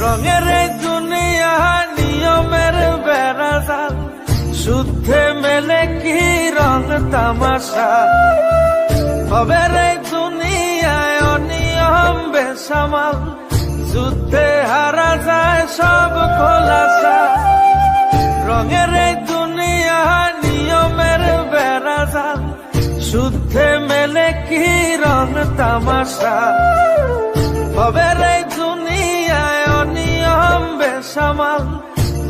রঙের এই দুনিয়া নিয়মের বেড়াজাল, শুদ্ধে মেলে কি রং তামাশা। ভবের এই দুনিয়ায় অনিয়ম বেসামাল, যুদ্ধে হারা যায় সব খোলাসা। রঙের এই দুনিয়া নিয়মের বেড়াজাল, শুদ্ধে মেলে কি রং তামাশা। ভবের এই দুনিয়ায় অনিয়ম বেসামাল,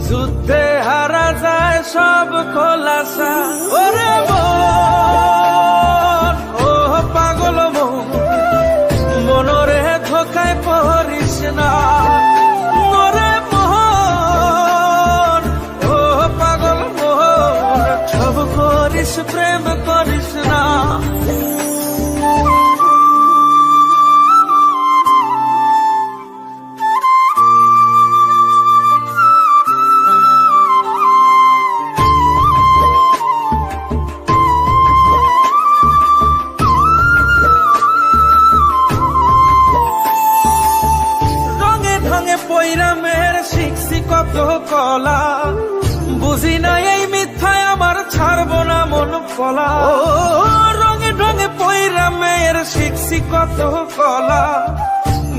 যুদ্ধে হারা যায় সব খোলাসা। ওরে মন, ও পাগল মন, মনরে ধোকায় পড়িস না। ওরে মন, ও পাগল মন, সব করিস প্রেম করিস না। পৈরামের শিখছি কত কলা, বুঝি না এই মিথ্যায় আমার ছাড়বো না মন কলা। রঙে ঢঙে পৈরামের শিখছি কত কলা,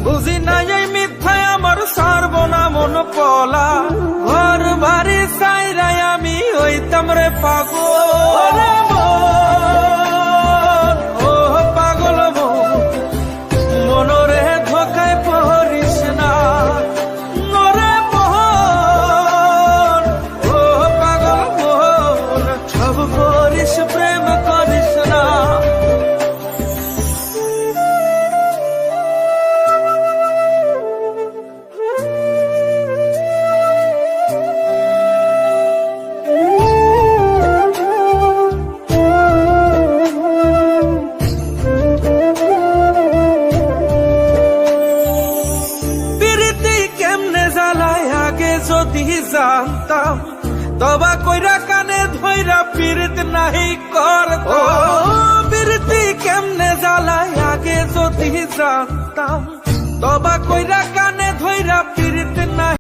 বুঝি না এই মিথ্যায় আমার ছাড়বো না মন কলা। ঘর বাড়ি চাইরাই আমি হইতাম রে পাগল। ও পাগল মন, মনরে ধোকায় পড়িস না। প্রেম করিস না। প্রীতি কেমনে জ্বালায় আগে যদি জানতাম, তবা কইরা কানে ধইরা পীড়িত নাহি করতাম। প্রীতি কেমনে জ্বালায় আগে যদি জানতাম, তবা কইরা কানে ধইরা